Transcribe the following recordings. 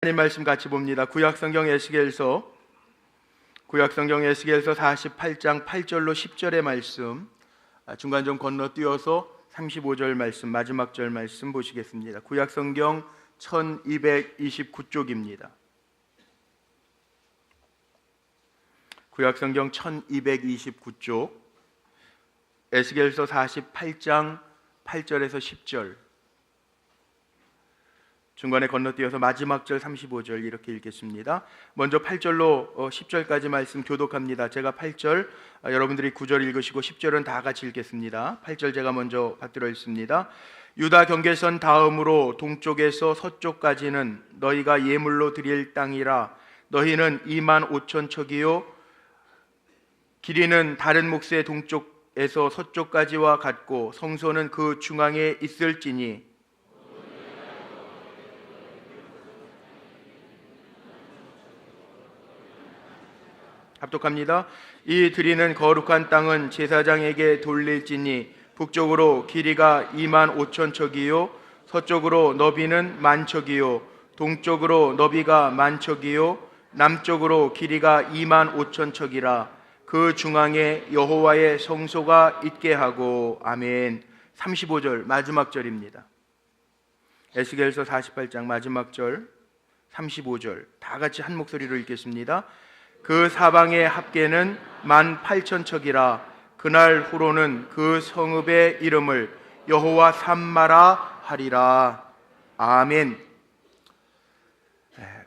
하나님 말씀 같이 봅니다. 구약성경 에스겔서 48장 8절로 10절의 말씀, 중간 좀 건너뛰어서 35절 말씀, 마지막 절 말씀 보시겠습니다. 구약성경 1229쪽입니다. 구약성경 1229쪽, 에스겔서 48장 8절에서 10절, 중간에 건너뛰어서 마지막 절 35절 이렇게 읽겠습니다. 먼저 8절로 10절까지 말씀 교독합니다. 제가 8절, 여러분들이 9절 읽으시고 10절은 다 같이 읽겠습니다. 8절 제가 먼저 받들어 읽습니다. 유다 경계선 다음으로 동쪽에서 서쪽까지는 너희가 예물로 드릴 땅이라. 너희는 2만 5천 척이요 길이는 다른 몫의 동쪽에서 서쪽까지와 같고 성소는 그 중앙에 있을지니 합독합니다. 이 드리는 거룩한 땅은 제사장에게 돌릴지니 북쪽으로 길이가 2만 5천 척이요 서쪽으로 너비는 1만 척이요 동쪽으로 너비가 1만 척이요 남쪽으로 길이가 2만 5천 척이라. 그 중앙에 여호와의 성소가 있게 하고. 아멘. 35절 마지막 절입니다. 에스겔서 48장 마지막 절 35절 다 같이 한 목소리로 읽겠습니다. 그 사방의 합계는 18,000척이라. 그날 후로는 그 성읍의 이름을 여호와 삼마라 하리라. 아멘.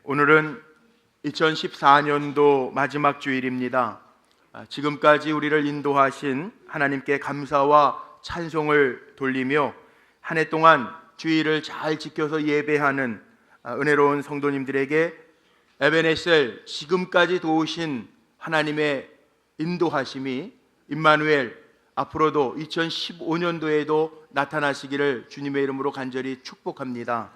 오늘은 2014년도 마지막 주일입니다. 지금까지 우리를 인도하신 하나님께 감사와 찬송을 돌리며 한 해 동안 주일을 잘 지켜서 예배하는 은혜로운 성도님들에게 에베네셀, 지금까지 도우신 하나님의 인도하심이 임마누엘 앞으로도 2015년도에도 나타나시기를 주님의 이름으로 간절히 축복합니다.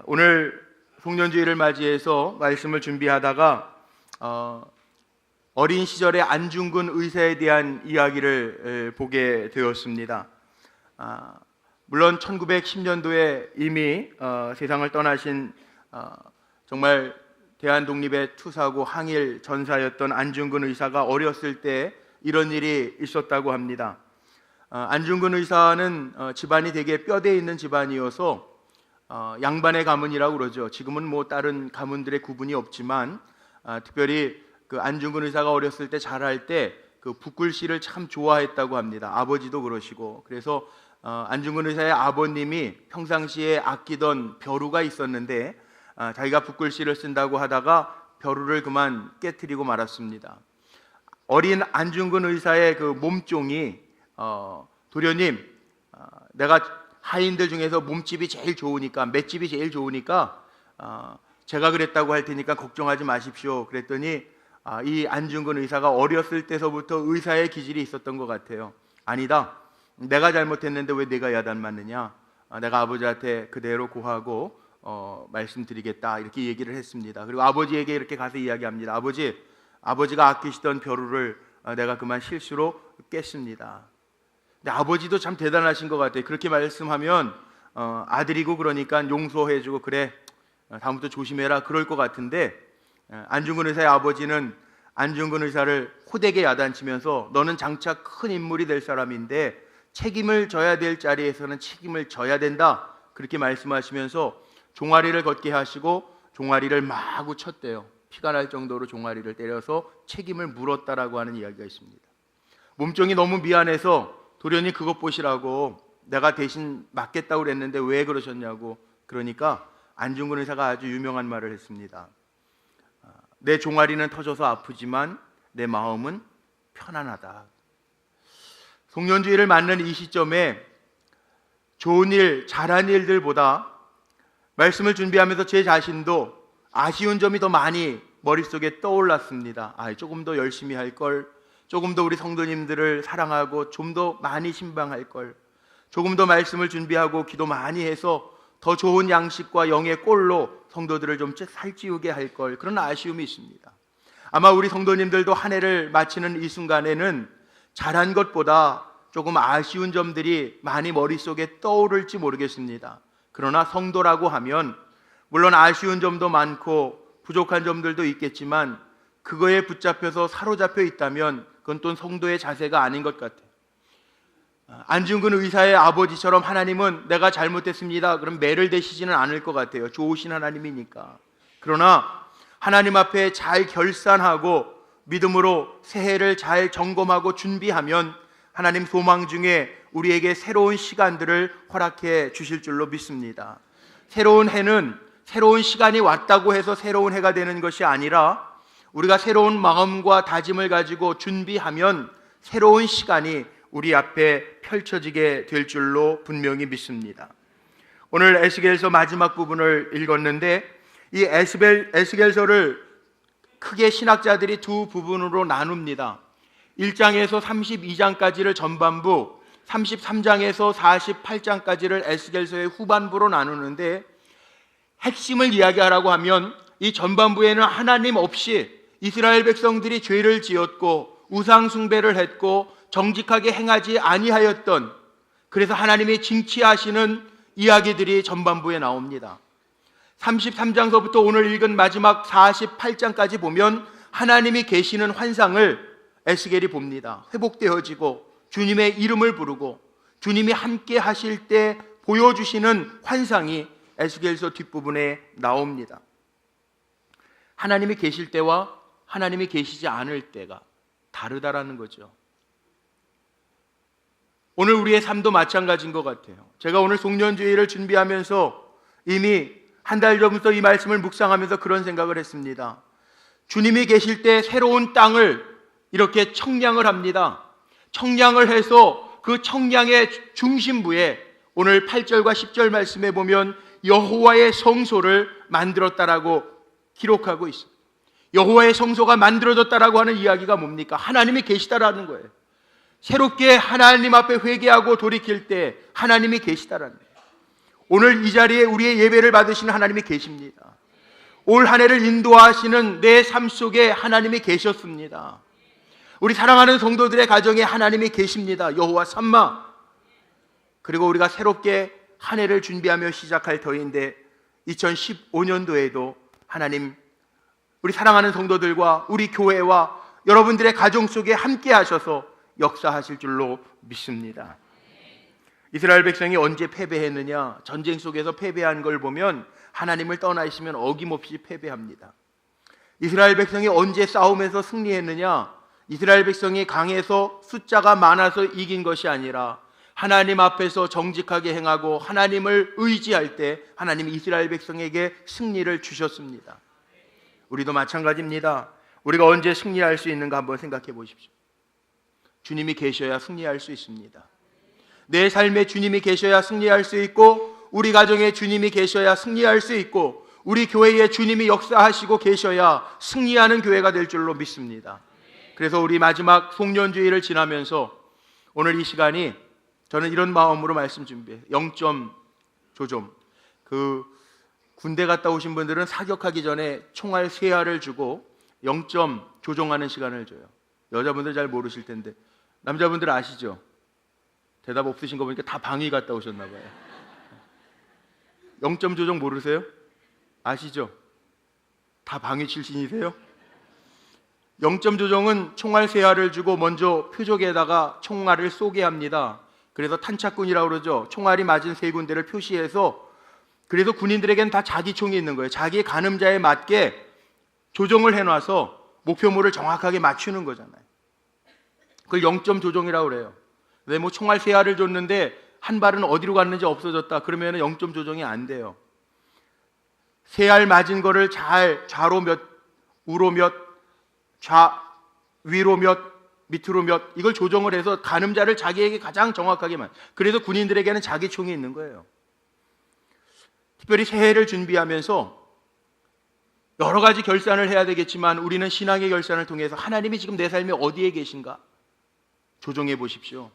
오늘 송년주일을 맞이해서 말씀을 준비하다가 어린 시절의 안중근 의사에 대한 이야기를 보게 되었습니다. 물론 1910년도에 이미 세상을 떠나신 정말 대한독립의 투사고 항일 전사였던 안중근 의사가 어렸을 때 이런 일이 있었다고 합니다. 안중근 의사는 집안이 되게 뼈대 있는 집안이어서 양반의 가문이라고 그러죠. 지금은 뭐 다른 가문들의 구분이 없지만 특별히 그 안중근 의사가 어렸을 때 자랄 때 그 붓글씨를 참 좋아했다고 합니다. 아버지도 그러시고. 그래서 안중근 의사의 아버님이 평상시에 아끼던 벼루가 있었는데 자기가 붓글씨를 쓴다고 하다가 벼루를 그만 깨트리고 말았습니다. 어린 안중근 의사의 그 몸종이 도련님, 내가 하인들 중에서 몸집이 제일 좋으니까, 맷집이 제일 좋으니까 제가 그랬다고 할 테니까 걱정하지 마십시오. 그랬더니 이 안중근 의사가 어렸을 때서부터 의사의 기질이 있었던 것 같아요. 아니다, 내가 잘못했는데 왜 내가 야단 맞느냐, 내가 아버지한테 그대로 고하고 말씀드리겠다, 이렇게 얘기를 했습니다. 그리고 아버지에게 이렇게 가서 이야기합니다. 아버지가 아끼시던 벼루를 내가 그만 실수로 깼습니다. 근데 아버지도 참 대단하신 것 같아요. 그렇게 말씀하면 아들이고 그러니까 용서해주고 그래, 다음부터 조심해라, 그럴 것 같은데 안중근 의사의 아버지는 안중근 의사를 호되게 야단치면서 너는 장차 큰 인물이 될 사람인데 책임을 져야 될 자리에서는 책임을 져야 된다, 그렇게 말씀하시면서 종아리를 걷게 하시고 종아리를 마구 쳤대요. 피가 날 정도로 종아리를 때려서 책임을 물었다라고 하는 이야기가 있습니다. 몸종이 너무 미안해서 도련님 그것 보시라고 내가 대신 맞겠다고 그랬는데 왜 그러셨냐고. 그러니까 안중근 의사가 아주 유명한 말을 했습니다. 내 종아리는 터져서 아프지만 내 마음은 편안하다. 송년주일을 맞는 이 시점에 좋은 일, 잘한 일들보다 말씀을 준비하면서 제 자신도 아쉬운 점이 더 많이 머릿속에 떠올랐습니다. 조금 더 열심히 할 걸, 조금 더 우리 성도님들을 사랑하고 좀 더 많이 신방할 걸, 조금 더 말씀을 준비하고 기도 많이 해서 더 좋은 양식과 영의 꼴로 성도들을 좀 살찌우게 할 걸, 그런 아쉬움이 있습니다. 아마 우리 성도님들도 한 해를 마치는 이 순간에는 잘한 것보다 조금 아쉬운 점들이 많이 머릿속에 떠오를지 모르겠습니다. 그러나 성도라고 하면 물론 아쉬운 점도 많고 부족한 점들도 있겠지만 그거에 붙잡혀서 사로잡혀 있다면 그건 또 성도의 자세가 아닌 것 같아요. 안중근 의사의 아버지처럼 하나님은 내가 잘못했습니다 그럼 매를 대시지는 않을 것 같아요. 좋으신 하나님이니까. 그러나 하나님 앞에 잘 결산하고 믿음으로 새해를 잘 점검하고 준비하면 하나님 소망 중에 우리에게 새로운 시간들을 허락해 주실 줄로 믿습니다. 새로운 해는 새로운 시간이 왔다고 해서 새로운 해가 되는 것이 아니라 우리가 새로운 마음과 다짐을 가지고 준비하면 새로운 시간이 우리 앞에 펼쳐지게 될 줄로 분명히 믿습니다. 오늘 에스겔서 마지막 부분을 읽었는데 이 에스겔서를 크게 신학자들이 두 부분으로 나눕니다. 1장에서 32장까지를 전반부, 33장에서 48장까지를 에스겔서의 후반부로 나누는데 핵심을 이야기하라고 하면 이 전반부에는 하나님 없이 이스라엘 백성들이 죄를 지었고 우상 숭배를 했고 정직하게 행하지 아니하였던, 그래서 하나님이 징치하시는 이야기들이 전반부에 나옵니다. 33장서부터 오늘 읽은 마지막 48장까지 보면 하나님이 계시는 환상을 에스겔이 봅니다. 회복되어지고 주님의 이름을 부르고 주님이 함께 하실 때 보여주시는 환상이 에스겔서 뒷부분에 나옵니다. 하나님이 계실 때와 하나님이 계시지 않을 때가 다르다라는 거죠. 오늘 우리의 삶도 마찬가지인 것 같아요. 제가 오늘 송년주의를 준비하면서 이미 한 달 전부터 이 말씀을 묵상하면서 그런 생각을 했습니다. 주님이 계실 때 새로운 땅을 이렇게 청량을 합니다. 청량을 해서 그 청량의 중심부에 오늘 8절과 10절 말씀에 보면 여호와의 성소를 만들었다라고 기록하고 있습니다. 여호와의 성소가 만들어졌다라고 하는 이야기가 뭡니까? 하나님이 계시다라는 거예요. 새롭게 하나님 앞에 회개하고 돌이킬 때 하나님이 계시다라는 거예요. 오늘 이 자리에 우리의 예배를 받으시는 하나님이 계십니다. 올 한 해를 인도하시는 내 삶 속에 하나님이 계셨습니다. 우리 사랑하는 성도들의 가정에 하나님이 계십니다. 여호와 삼마. 그리고 우리가 새롭게 한 해를 준비하며 시작할 터인데 2015년도에도 하나님 우리 사랑하는 성도들과 우리 교회와 여러분들의 가정 속에 함께 하셔서 역사하실 줄로 믿습니다. 이스라엘 백성이 언제 패배했느냐? 전쟁 속에서 패배한 걸 보면 하나님을 떠나 있으면 어김없이 패배합니다. 이스라엘 백성이 언제 싸움에서 승리했느냐? 이스라엘 백성이 강해서 숫자가 많아서 이긴 것이 아니라 하나님 앞에서 정직하게 행하고 하나님을 의지할 때 하나님이 이스라엘 백성에게 승리를 주셨습니다. 우리도 마찬가지입니다. 우리가 언제 승리할 수 있는가 한번 생각해 보십시오. 주님이 계셔야 승리할 수 있습니다. 내 삶에 주님이 계셔야 승리할 수 있고 우리 가정에 주님이 계셔야 승리할 수 있고 우리 교회에 주님이 역사하시고 계셔야 승리하는 교회가 될 줄로 믿습니다. 그래서 우리 마지막 송년주의를 지나면서 오늘 이 시간이 저는 이런 마음으로 말씀 준비해요. 0점 조종. 군대 갔다 오신 분들은 사격하기 전에 총알 3알을 주고 0점 조종하는 시간을 줘요. 여자분들 잘 모르실 텐데 남자분들 아시죠? 대답 없으신 거 보니까 다 방위 갔다 오셨나 봐요. 0점 조종 모르세요? 아시죠? 다 방위 출신이세요? 0점 조종은 총알 3알을 주고 먼저 표적에다가 총알을 쏘게 합니다. 그래서 탄착군이라고 그러죠. 총알이 맞은 3군데를 표시해서, 그래서 군인들에게는 다 자기 총이 있는 거예요. 자기 가늠자에 맞게 조정을 해놔서 목표물을 정확하게 맞추는 거잖아요. 그걸 0점 조종이라고 그래요. 왜 뭐 총알 3알을 줬는데 한 발은 어디로 갔는지 없어졌다 그러면 0점 조종이 안 돼요. 3알 맞은 거를 잘 좌로 몇, 우로 몇, 위로 몇, 밑으로 몇, 이걸 조정을 해서 가늠자를 자기에게 가장 정확하게만. 그래서 군인들에게는 자기 총이 있는 거예요. 특별히 새해를 준비하면서 여러 가지 결산을 해야 되겠지만 우리는 신앙의 결산을 통해서 하나님이 지금 내 삶에 어디에 계신가 조정해 보십시오.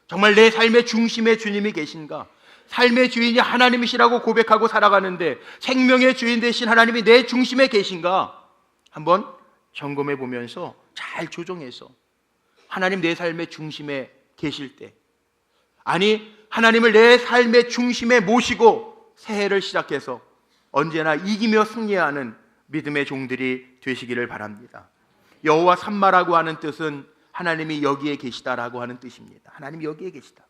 정말 내 삶의 중심에 주님이 계신가? 삶의 주인이 하나님이시라고 고백하고 살아가는데 생명의 주인 되신 하나님이 내 중심에 계신가? 한번 점검해 보면서 잘 조정해서 하나님 내 삶의 중심에 계실 때, 아니 하나님을 내 삶의 중심에 모시고 새해를 시작해서 언제나 이기며 승리하는 믿음의 종들이 되시기를 바랍니다. 여호와 삼마라고 하는 뜻은 하나님이 여기에 계시다라고 하는 뜻입니다. 하나님이 여기에 계시다.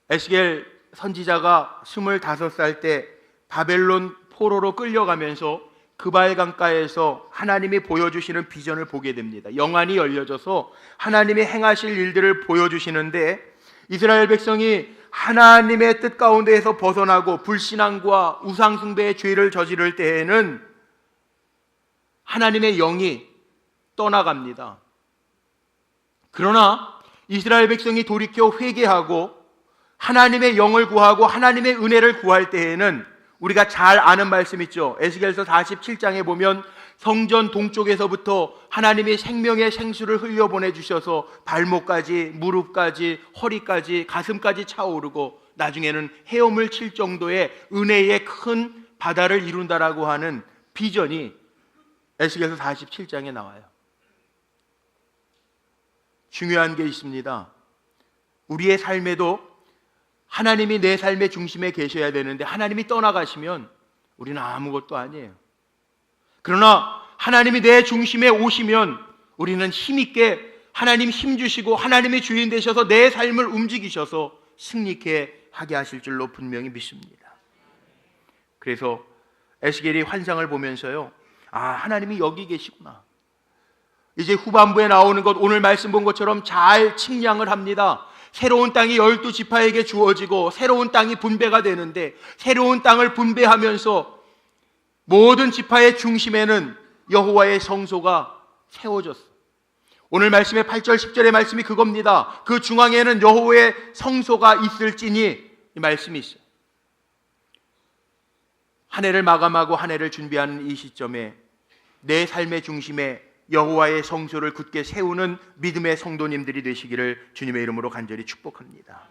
에스겔 선지자가 25살 때 바벨론 포로로 끌려가면서 그발 강가에서 하나님이 보여주시는 비전을 보게 됩니다. 영안이 열려져서 하나님이 행하실 일들을 보여주시는데, 이스라엘 백성이 하나님의 뜻 가운데에서 벗어나고 불신앙과 우상숭배의 죄를 저지를 때에는 하나님의 영이 떠나갑니다. 그러나 이스라엘 백성이 돌이켜 회개하고 하나님의 영을 구하고 하나님의 은혜를 구할 때에는 우리가 잘 아는 말씀 있죠. 에스겔서 47장에 보면 성전 동쪽에서부터 하나님이 생명의 생수를 흘려보내 주셔서 발목까지, 무릎까지, 허리까지, 가슴까지 차오르고 나중에는 헤엄을 칠 정도의 은혜의 큰 바다를 이룬다라고 하는 비전이 에스겔서 47장에 나와요. 중요한 게 있습니다. 우리의 삶에도 하나님이 내 삶의 중심에 계셔야 되는데 하나님이 떠나가시면 우리는 아무것도 아니에요. 그러나 하나님이 내 중심에 오시면 우리는 힘있게 하나님 힘주시고 하나님의 주인 되셔서 내 삶을 움직이셔서 승리케 하게 하실 줄로 분명히 믿습니다. 그래서 에스겔이 환상을 보면서요, 하나님이 여기 계시구나. 이제 후반부에 나오는 것, 오늘 말씀 본 것처럼 잘 측량을 합니다. 새로운 땅이 12지파에게 주어지고 새로운 땅이 분배가 되는데, 새로운 땅을 분배하면서 모든 지파의 중심에는 여호와의 성소가 세워졌어. 오늘 말씀의 8절 10절의 말씀이 그겁니다. 그 중앙에는 여호와의 성소가 있을지니, 이 말씀이 있어요. 한 해를 마감하고 한 해를 준비하는 이 시점에 내 삶의 중심에 여호와의 성소를 굳게 세우는 믿음의 성도님들이 되시기를 주님의 이름으로 간절히 축복합니다.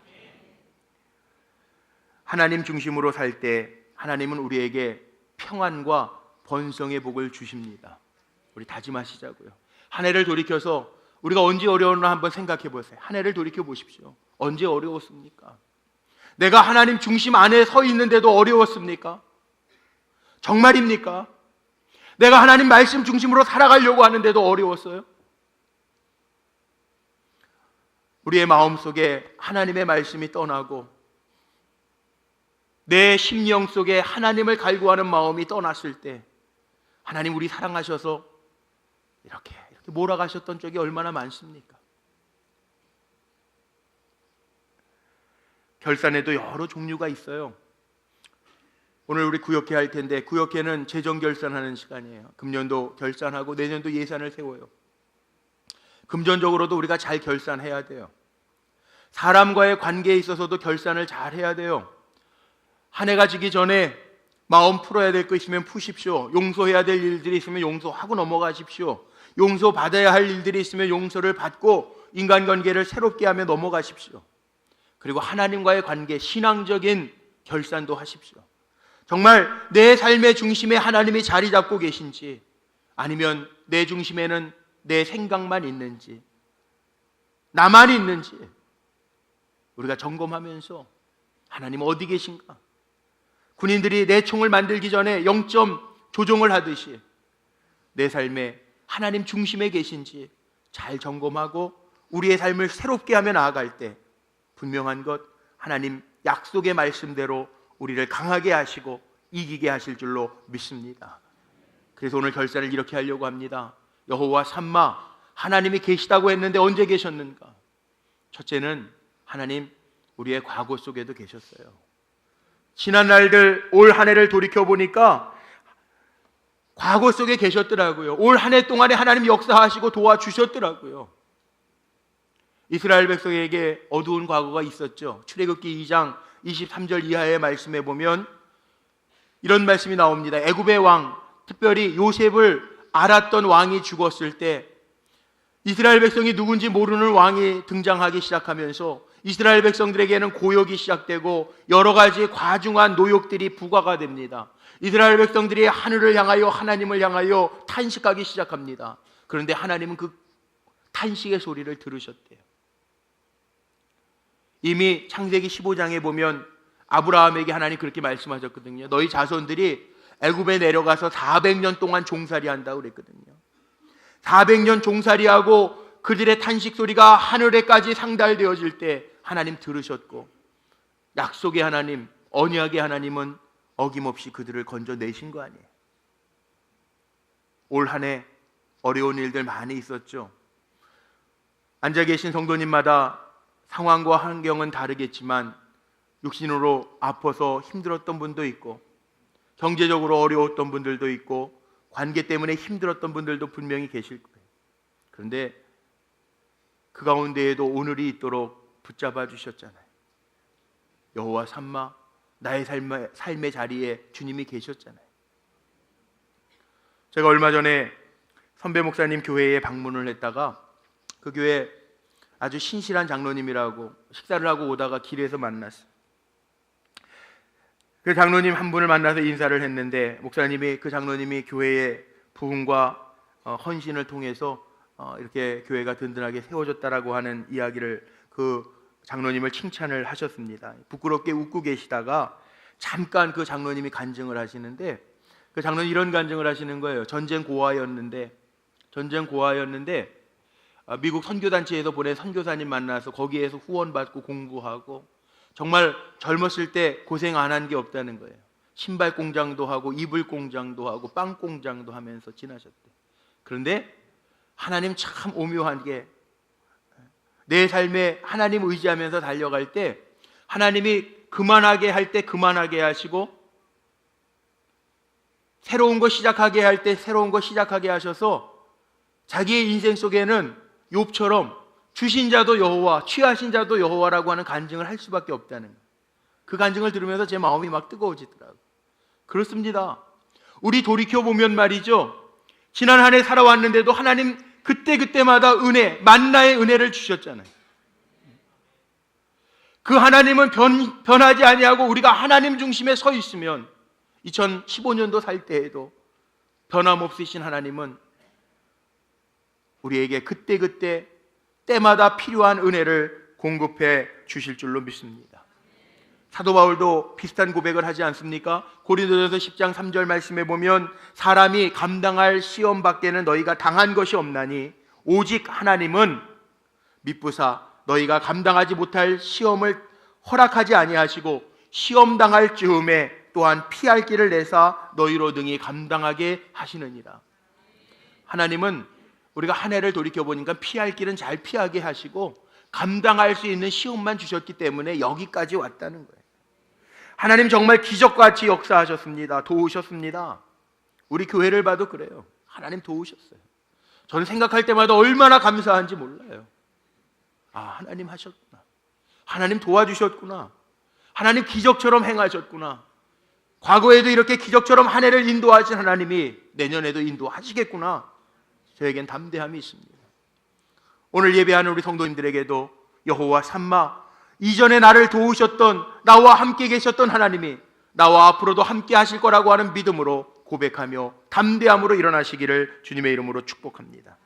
하나님 중심으로 살 때 하나님은 우리에게 평안과 번성의 복을 주십니다. 우리 다짐하시자고요. 한 해를 돌이켜서 우리가 언제 어려웠나 한번 생각해 보세요. 한 해를 돌이켜 보십시오. 언제 어려웠습니까? 내가 하나님 중심 안에 서 있는데도 어려웠습니까? 정말입니까? 내가 하나님 말씀 중심으로 살아가려고 하는데도 어려웠어요? 우리의 마음속에 하나님의 말씀이 떠나고 내 심령 속에 하나님을 갈구하는 마음이 떠났을 때, 하나님 우리 사랑하셔서 이렇게 몰아가셨던 적이 얼마나 많습니까? 결산에도 여러 종류가 있어요. 오늘 우리 구역회 할 텐데, 구역회는 재정 결산하는 시간이에요. 금년도 결산하고 내년도 예산을 세워요. 금전적으로도 우리가 잘 결산해야 돼요. 사람과의 관계에 있어서도 결산을 잘 해야 돼요. 한 해가 지기 전에 마음 풀어야 될 거 있으면 푸십시오. 용서해야 될 일들이 있으면 용서하고 넘어가십시오. 용서받아야 할 일들이 있으면 용서를 받고 인간관계를 새롭게 하며 넘어가십시오. 그리고 하나님과의 관계, 신앙적인 결산도 하십시오. 정말 내 삶의 중심에 하나님이 자리 잡고 계신지, 아니면 내 중심에는 내 생각만 있는지, 나만 있는지 우리가 점검하면서 하나님 어디 계신가? 군인들이 내 총을 만들기 전에 0점 조종을 하듯이 내 삶에 하나님 중심에 계신지 잘 점검하고 우리의 삶을 새롭게 하며 나아갈 때 분명한 것, 하나님 약속의 말씀대로 우리를 강하게 하시고 이기게 하실 줄로 믿습니다. 그래서 오늘 결산을 이렇게 하려고 합니다. 여호와 삼마, 하나님이 계시다고 했는데 언제 계셨는가? 첫째는 하나님 우리의 과거 속에도 계셨어요. 지난 날들, 올 한 해를 돌이켜보니까 과거 속에 계셨더라고요. 올 한 해 동안에 하나님 역사하시고 도와주셨더라고요. 이스라엘 백성에게 어두운 과거가 있었죠. 출애굽기 2장 23절 이하의 말씀에 보면 이런 말씀이 나옵니다. 애굽의 왕, 특별히 요셉을 알았던 왕이 죽었을 때 이스라엘 백성이 누군지 모르는 왕이 등장하기 시작하면서 이스라엘 백성들에게는 고역이 시작되고 여러 가지 과중한 노역들이 부과가 됩니다. 이스라엘 백성들이 하늘을 향하여 하나님을 향하여 탄식하기 시작합니다. 그런데 하나님은 그 탄식의 소리를 들으셨대요. 이미 창세기 15장에 보면 아브라함에게 하나님 그렇게 말씀하셨거든요. 너희 자손들이 애굽에 내려가서 400년 동안 종살이 한다고 그랬거든요. 400년 종살이하고 그들의 탄식 소리가 하늘에까지 상달되어질 때 하나님 들으셨고, 약속의 하나님, 언약의 하나님은 어김없이 그들을 건져내신 거 아니에요. 올 한 해 어려운 일들 많이 있었죠. 앉아 계신 성도님마다 상황과 환경은 다르겠지만 육신으로 아파서 힘들었던 분도 있고, 경제적으로 어려웠던 분들도 있고, 관계 때문에 힘들었던 분들도 분명히 계실 거예요. 그런데 그 가운데에도 오늘이 있도록 붙잡아 주셨잖아요. 여호와 삼마, 나의 삶의 자리에 주님이 계셨잖아요. 제가 얼마 전에 선배 목사님 교회에 방문을 했다가 그 교회 아주 신실한 장로님이라고 식사를 하고 오다가 길에서 만났어요. 그 장로님 한 분을 만나서 인사를 했는데, 목사님이 그 장로님이 교회의 부흥과 헌신을 통해서 이렇게 교회가 든든하게 세워졌다라고 하는 이야기를, 그 장로님을 칭찬을 하셨습니다. 부끄럽게 웃고 계시다가 잠깐 그 장로님이 간증을 하시는데, 그 장로님 이런 간증을 하시는 거예요. 전쟁 고아였는데 미국 선교단체에서 보낸 선교사님 만나서 거기에서 후원받고 공부하고, 정말 젊었을 때 고생 안 한 게 없다는 거예요. 신발 공장도 하고 이불 공장도 하고 빵 공장도 하면서 지나셨대. 그런데 하나님 참 오묘한 게, 내 삶에 하나님 의지하면서 달려갈 때 하나님이 그만하게 할 때 그만하게 하시고, 새로운 거 시작하게 할 때 새로운 거 시작하게 하셔서 자기의 인생 속에는 욥처럼 주신 자도 여호와, 취하신 자도 여호와라고 하는 간증을 할 수밖에 없다는 거예요. 그 간증을 들으면서 제 마음이 막 뜨거워지더라고요. 그렇습니다. 우리 돌이켜보면 말이죠, 지난 한 해 살아왔는데도 하나님 그때그때마다 은혜, 만나의 은혜를 주셨잖아요. 그 하나님은 변하지 아니하고 우리가 하나님 중심에 서 있으면, 2015년도 살 때에도 변함없으신 하나님은 우리에게 그때그때 때마다 필요한 은혜를 공급해 주실 줄로 믿습니다. 사도 바울도 비슷한 고백을 하지 않습니까? 고린도전서 10장 3절 말씀에 보면, 사람이 감당할 시험 밖에는 너희가 당한 것이 없나니 오직 하나님은 미쁘사 너희가 감당하지 못할 시험을 허락하지 아니하시고 시험 당할 즈음에 또한 피할 길을 내사 너희로 등이 감당하게 하시느니라. 하나님은 우리가 한 해를 돌이켜보니까 피할 길은 잘 피하게 하시고 감당할 수 있는 시험만 주셨기 때문에 여기까지 왔다는 거예요. 하나님 정말 기적같이 역사하셨습니다. 도우셨습니다. 우리 교회를 봐도 그래요. 하나님 도우셨어요. 저는 생각할 때마다 얼마나 감사한지 몰라요. 아, 하나님 하셨구나. 하나님 도와주셨구나. 하나님 기적처럼 행하셨구나. 과거에도 이렇게 기적처럼 한 해를 인도하신 하나님이 내년에도 인도하시겠구나. 저에겐 담대함이 있습니다. 오늘 예배하는 우리 성도님들에게도 여호와 삼마, 이전에 나를 도우셨던, 나와 함께 계셨던 하나님이 나와 앞으로도 함께 하실 거라고 하는 믿음으로 고백하며 담대함으로 일어나시기를 주님의 이름으로 축복합니다.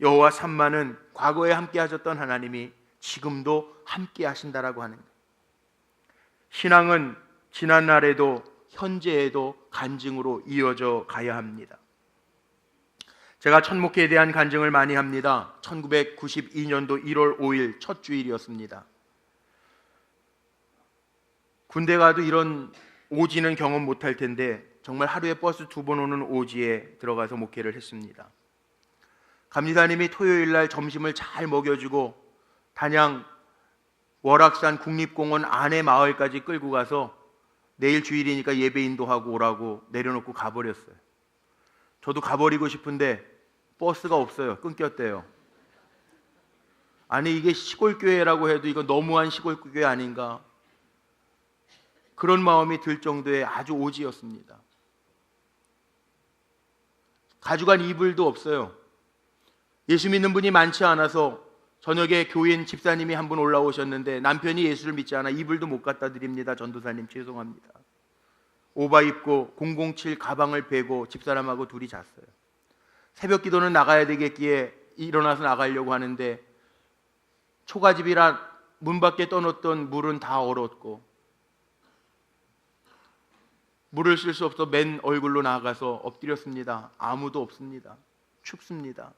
여호와 삼마는 과거에 함께 하셨던 하나님이 지금도 함께 하신다라고 하는 거예요. 신앙은 지난날에도 현재에도 간증으로 이어져 가야 합니다. 제가 첫 목회에 대한 간증을 많이 합니다. 1992년도 1월 5일 첫 주일이었습니다. 군대 가도 이런 오지는 경험 못할 텐데 정말 하루에 버스 2번 오는 오지에 들어가서 목회를 했습니다. 감리사님이 토요일날 점심을 잘 먹여주고 단양 월악산 국립공원 안에 마을까지 끌고 가서 내일 주일이니까 예배 인도하고 오라고 내려놓고 가버렸어요. 저도 가버리고 싶은데 버스가 없어요. 끊겼대요. 아니, 이게 시골교회라고 해도 이거 너무한 시골교회 아닌가, 그런 마음이 들 정도의 아주 오지였습니다. 가져간 이불도 없어요. 예수 믿는 분이 많지 않아서 저녁에 교인 집사님이 한 분 올라오셨는데 남편이 예수를 믿지 않아 이불도 못 갖다 드립니다. 전도사님 죄송합니다. 오바 입고 007 가방을 베고 집사람하고 둘이 잤어요. 새벽 기도는 나가야 되겠기에 일어나서 나가려고 하는데 초가집이라 문 밖에 떠놓던 물은 다 얼었고 물을 쓸 수 없어 맨 얼굴로 나가서 엎드렸습니다. 아무도 없습니다. 춥습니다.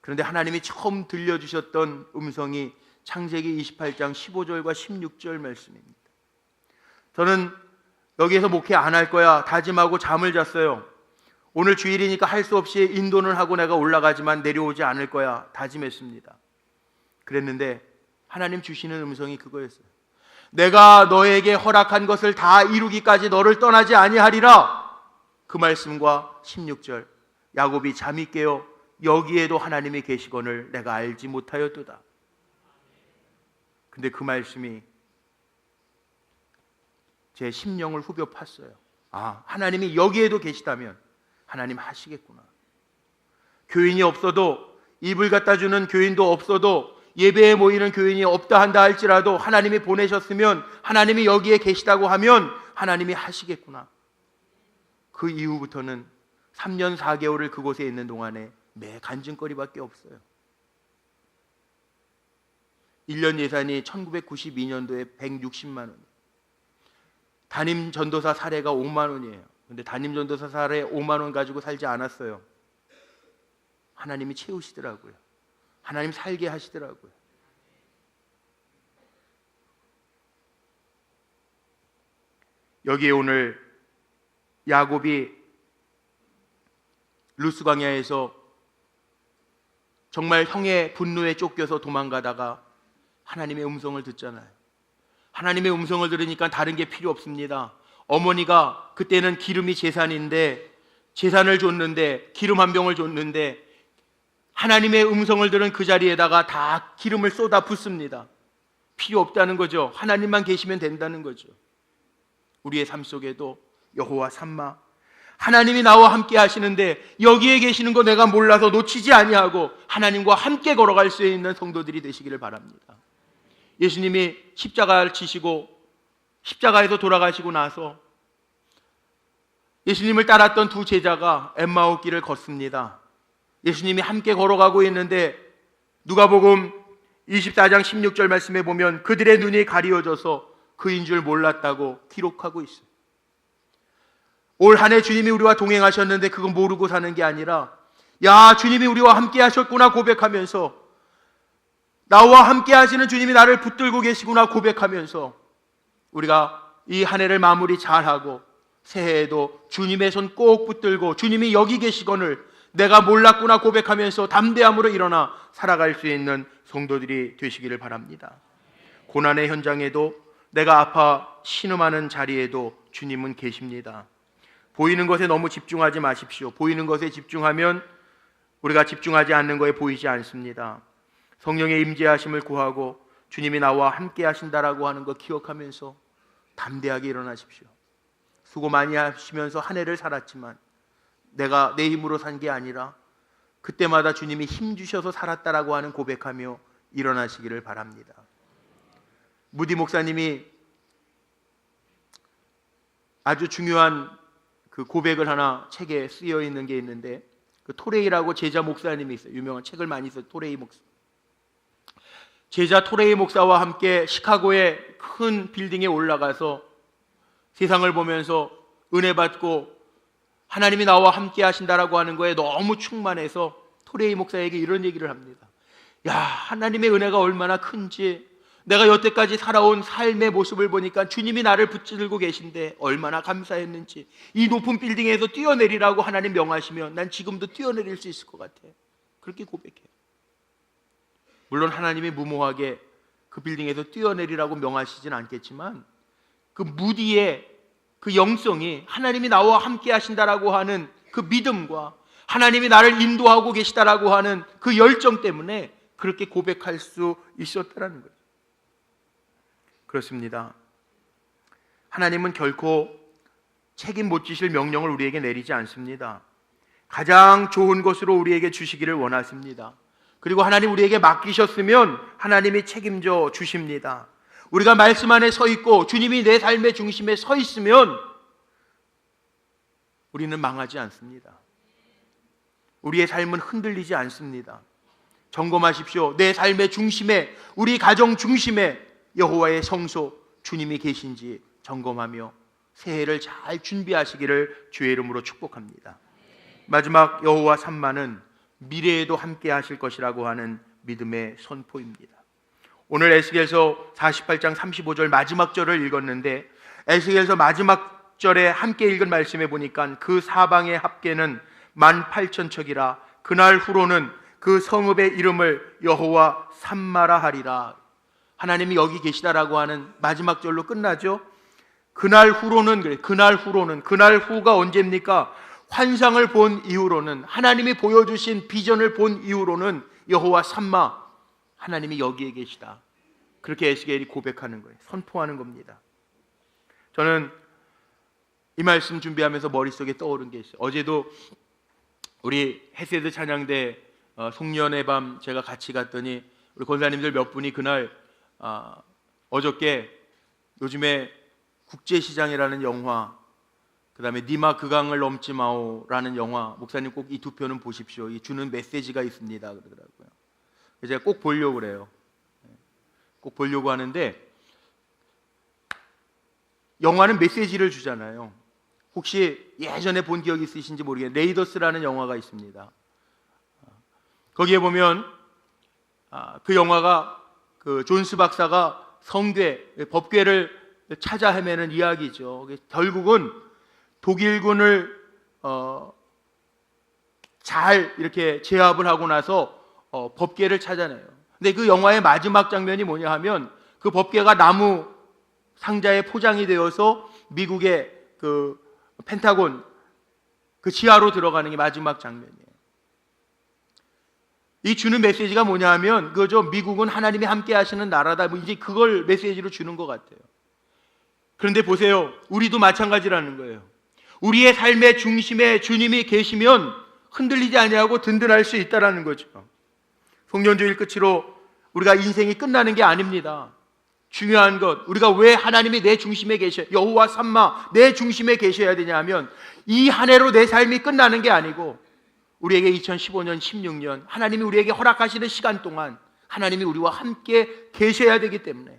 그런데 하나님이 처음 들려주셨던 음성이 창세기 28장 15절과 16절 말씀입니다. 저는 여기에서 목회 안 할 거야 다짐하고 잠을 잤어요. 오늘 주일이니까 할 수 없이 인도는 하고 내가 올라가지만 내려오지 않을 거야 다짐했습니다. 그랬는데 하나님 주시는 음성이 그거였어요. 내가 너에게 허락한 것을 다 이루기까지 너를 떠나지 아니하리라. 그 말씀과 16절, 야곱이 잠이 깨어 여기에도 하나님이 계시거늘 내가 알지 못하였도다. 근데 그 말씀이 제 심령을 후벼 팠어요. 아, 하나님이 여기에도 계시다면 하나님 하시겠구나. 교인이 없어도, 이불 갖다 주는 교인도 없어도, 예배에 모이는 교인이 없다 한다 할지라도 하나님이 보내셨으면, 하나님이 여기에 계시다고 하면 하나님이 하시겠구나. 그 이후부터는 3년 4개월을 그곳에 있는 동안에 매 간증거리밖에 없어요. 1년 예산이 1992년도에 160만 원. 담임 전도사 사례가 5만 원이에요. 근데 담임 전도사 사례 5만 원 가지고 살지 않았어요. 하나님이 채우시더라고요. 하나님 살게 하시더라고요. 여기에 오늘 야곱이 루스 광야에서 정말 형의 분노에 쫓겨서 도망가다가 하나님의 음성을 듣잖아요. 하나님의 음성을 들으니까 다른 게 필요 없습니다. 어머니가 그때는 기름이 제산인데, 제산을 줬는데, 기름 한 병을 줬는데 하나님의 음성을 들은 그 자리에다가 다 기름을 쏟아 붓습니다. 필요 없다는 거죠. 하나님만 계시면 된다는 거죠. 우리의 삶 속에도 여호와 삼마, 하나님이 나와 함께 하시는데 여기에 계시는 거 내가 몰라서 놓치지 아니하고 하나님과 함께 걸어갈 수 있는 성도들이 되시기를 바랍니다. 예수님이 십자가를 지시고 십자가에서 돌아가시고 나서 예수님을 따랐던 두 제자가 엠마오 길을 걷습니다. 예수님이 함께 걸어가고 있는데 누가복음 24장 16절 말씀에 보면 그들의 눈이 가리워져서 그인 줄 몰랐다고 기록하고 있어요. 올 한 해 주님이 우리와 동행하셨는데 그거 모르고 사는 게 아니라, 야, 주님이 우리와 함께 하셨구나 고백하면서, 나와 함께 하시는 주님이 나를 붙들고 계시구나 고백하면서 우리가 이 한 해를 마무리 잘하고 새해에도 주님의 손 꼭 붙들고 주님이 여기 계시거늘 내가 몰랐구나 고백하면서 담대함으로 일어나 살아갈 수 있는 성도들이 되시기를 바랍니다. 고난의 현장에도, 내가 아파 신음하는 자리에도 주님은 계십니다. 보이는 것에 너무 집중하지 마십시오. 보이는 것에 집중하면 우리가 집중하지 않는 거에 보이지 않습니다. 성령의 임재하심을 구하고 주님이 나와 함께 하신다라고 하는 거 기억하면서 담대하게 일어나십시오. 수고 많이 하시면서 한 해를 살았지만 내가 내 힘으로 산 게 아니라 그때마다 주님이 힘 주셔서 살았다라고 하는 고백하며 일어나시기를 바랍니다. 무디 목사님이 아주 중요한 그 고백을 하나 책에 쓰여 있는 게 있는데, 그 토레이라고 제자 목사님이 있어요. 유명한 책을 많이 써요. 토레이 목사. 제자 토레이 목사와 함께 시카고의 큰 빌딩에 올라가서 세상을 보면서 은혜 받고 하나님이 나와 함께 하신다라고 하는 거에 너무 충만해서 토레이 목사에게 이런 얘기를 합니다. 야, 하나님의 은혜가 얼마나 큰지, 내가 여태까지 살아온 삶의 모습을 보니까 주님이 나를 붙들고 계신데 얼마나 감사했는지, 이 높은 빌딩에서 뛰어내리라고 하나님 명하시면 난 지금도 뛰어내릴 수 있을 것 같아. 그렇게 고백해요. 물론 하나님이 무모하게 그 빌딩에서 뛰어내리라고 명하시진 않겠지만 그 무디의 그 영성이, 하나님이 나와 함께 하신다라고 하는 그 믿음과 하나님이 나를 인도하고 계시다라고 하는 그 열정 때문에 그렇게 고백할 수 있었다라는 거예요. 그렇습니다. 하나님은 결코 책임 못 지실 명령을 우리에게 내리지 않습니다. 가장 좋은 것으로 우리에게 주시기를 원하십니다. 그리고 하나님 우리에게 맡기셨으면 하나님이 책임져 주십니다. 우리가 말씀 안에 서 있고 주님이 내 삶의 중심에 서 있으면 우리는 망하지 않습니다. 우리의 삶은 흔들리지 않습니다. 점검하십시오. 내 삶의 중심에, 우리 가정 중심에 여호와의 성소 주님이 계신지 점검하며 새해를 잘 준비하시기를 주의 이름으로 축복합니다. 마지막 여호와 삼마는 미래에도 함께 하실 것이라고 하는 믿음의 선포입니다. 오늘 에스겔서 48장 35절 마지막 절을 읽었는데, 에스겔서 마지막 절에 함께 읽은 말씀에 보니까 그 사방의 합계는 18,000척이라 그날 후로는 그 성읍의 이름을 여호와 삼마라 하리라. 하나님이 여기 계시다라고 하는 마지막 절로 끝나죠. 그날 후로는, 그래, 그날 후가 언제입니까? 환상을 본 이후로는, 하나님이 보여주신 비전을 본 이후로는 여호와 삼마, 하나님이 여기에 계시다. 그렇게 에스겔이 고백하는 거예요. 선포하는 겁니다. 저는 이 말씀 준비하면서 머릿속에 떠오른 게 있어요. 어제도 우리 헤세드 찬양대 송년의 밤 제가 같이 갔더니 우리 권사님들 몇 분이 그날 어저께 요즘에 국제시장이라는 영화, 그 다음에 니마 그 강을 넘지 마오라는 영화, 목사님 꼭 이 두 편은 보십시오. 이 주는 메시지가 있습니다 그러더라고요. 제가 꼭 보려고 그래요. 꼭 보려고 하는데, 영화는 메시지를 주잖아요. 혹시 예전에 본 기억이 있으신지 모르겠는데 레이더스라는 영화가 있습니다. 거기에 보면 그 영화가 그 존스 박사가 성괴, 법궤를 찾아 헤매는 이야기죠. 결국은 독일군을 잘 이렇게 제압을 하고 나서 법궤를 찾아내요. 근데 그 영화의 마지막 장면이 뭐냐 하면 그 법궤가 나무 상자에 포장이 되어서 미국의 그 펜타곤 그 지하로 들어가는 게 마지막 장면이에요. 이 주는 메시지가 뭐냐 하면 그거죠. 미국은 하나님이 함께 하시는 나라다. 뭐 이제 그걸 메시지로 주는 것 같아요. 그런데 보세요. 우리도 마찬가지라는 거예요. 우리의 삶의 중심에 주님이 계시면 흔들리지 아니하고 든든할 수 있다라는 거죠. 송년주일 끝으로 우리가 인생이 끝나는 게 아닙니다. 중요한 것, 우리가 왜 하나님이 내 중심에 계셔, 여호와 삼마 내 중심에 계셔야 되냐 하면 이 한 해로 내 삶이 끝나는 게 아니고 우리에게 2015년, 16년 하나님이 우리에게 허락하시는 시간 동안 하나님이 우리와 함께 계셔야 되기 때문에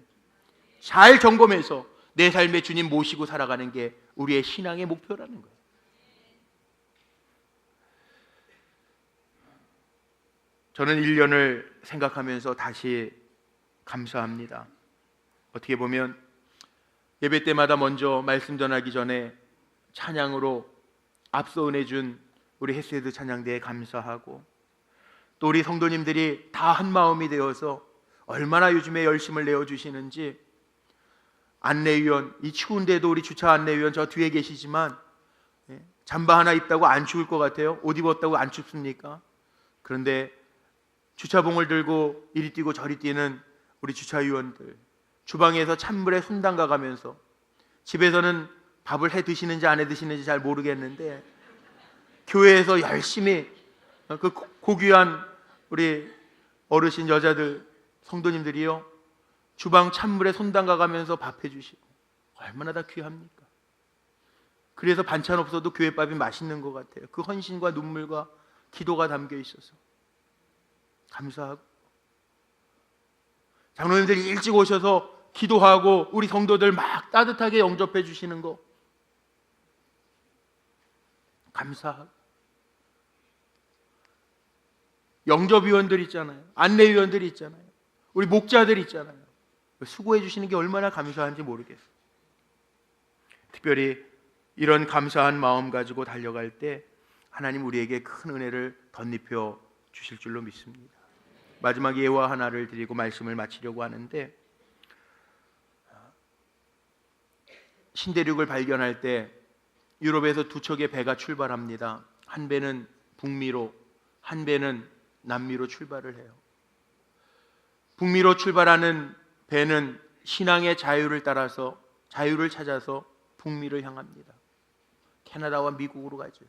잘 점검해서 내 삶의 주님 모시고 살아가는 게 우리의 신앙의 목표라는 거예요. 저는 1년을 생각하면서 다시 감사합니다. 어떻게 보면 예배 때마다 먼저 말씀 전하기 전에 찬양으로 앞서 은혜 준 우리 헤세드 찬양대에 감사하고, 또 우리 성도님들이 다 한 마음이 되어서 얼마나 요즘에 열심을 내어주시는지, 안내위원, 이 추운데도 우리 주차 안내위원 저 뒤에 계시지만 잠바 하나 입다고 안 추울 것 같아요? 옷 입었다고 안 춥습니까? 그런데 주차봉을 들고 이리 뛰고 저리 뛰는 우리 주차위원들, 주방에서 찬물에 손 담가가면서, 집에서는 밥을 해 드시는지 안 해 드시는지 잘 모르겠는데 교회에서 열심히 그 고귀한 우리 어르신 여자들 성도님들이요, 주방 찬물에 손 담가가면서 밥 해주시고 얼마나 다 귀합니까? 그래서 반찬 없어도 교회밥이 맛있는 것 같아요. 그 헌신과 눈물과 기도가 담겨 있어서 감사하고, 장로님들이 일찍 오셔서 기도하고 우리 성도들 막 따뜻하게 영접해 주시는 거 감사하고, 영접위원들 있잖아요, 안내위원들 있잖아요, 우리 목자들 있잖아요, 수고해 주시는 게 얼마나 감사한지 모르겠어요. 특별히 이런 감사한 마음 가지고 달려갈 때 하나님 우리에게 큰 은혜를 덧입혀 주실 줄로 믿습니다. 마지막 예화 하나를 드리고 말씀을 마치려고 하는데, 신대륙을 발견할 때 유럽에서 두 척의 배가 출발합니다. 한 배는 북미로, 한 배는 남미로 출발을 해요. 북미로 출발하는 배는 신앙의 자유를 따라서, 자유를 찾아서 북미를 향합니다. 캐나다와 미국으로 가죠.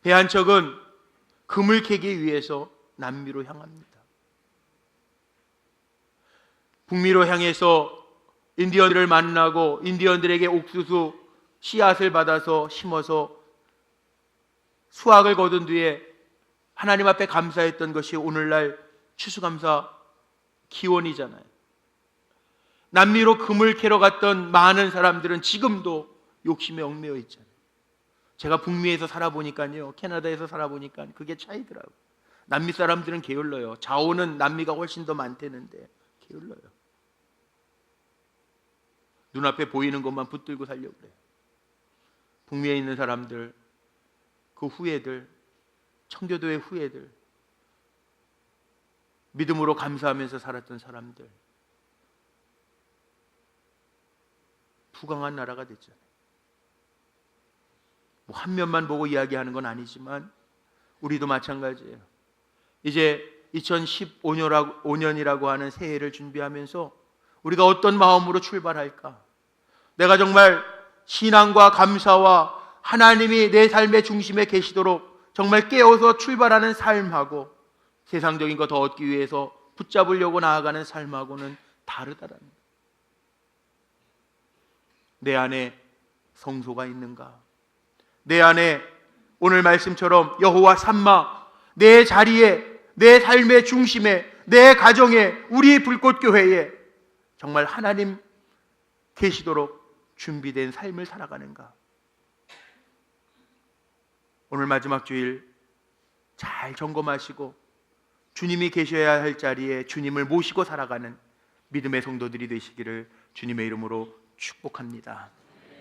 배 한 척은 금을 캐기 위해서 남미로 향합니다. 북미로 향해서 인디언들을 만나고 인디언들에게 옥수수 씨앗을 받아서 심어서 수확을 거둔 뒤에 하나님 앞에 감사했던 것이 오늘날 추수감사 기원이잖아요. 남미로 금을 캐러 갔던 많은 사람들은 지금도 욕심에 얽매여 있잖아요. 제가 북미에서 살아보니까요, 캐나다에서 살아보니까 그게 차이더라고요. 남미 사람들은 게을러요. 자오는 남미가 훨씬 더 많대는데 게을러요. 눈앞에 보이는 것만 붙들고 살려고 그래요. 북미에 있는 사람들, 그 후예들, 청교도의 후예들, 믿음으로 감사하면서 살았던 사람들, 부강한 나라가 됐잖아요. 뭐 한 면만 보고 이야기하는 건 아니지만 우리도 마찬가지예요. 이제 2015년이라고 하는 새해를 준비하면서 우리가 어떤 마음으로 출발할까? 내가 정말 신앙과 감사와 하나님이 내 삶의 중심에 계시도록 정말 깨어서 출발하는 삶하고 세상적인 거 더 얻기 위해서 붙잡으려고 나아가는 삶하고는 다르다라는 거예요. 내 안에 성소가 있는가? 내 안에 오늘 말씀처럼 여호와 삼마, 내 자리에, 내 삶의 중심에, 내 가정에, 우리 불꽃교회에 정말 하나님 계시도록 준비된 삶을 살아가는가? 오늘 마지막 주일 잘 점검하시고 주님이 계셔야 할 자리에 주님을 모시고 살아가는 믿음의 성도들이 되시기를 주님의 이름으로 축복합니다.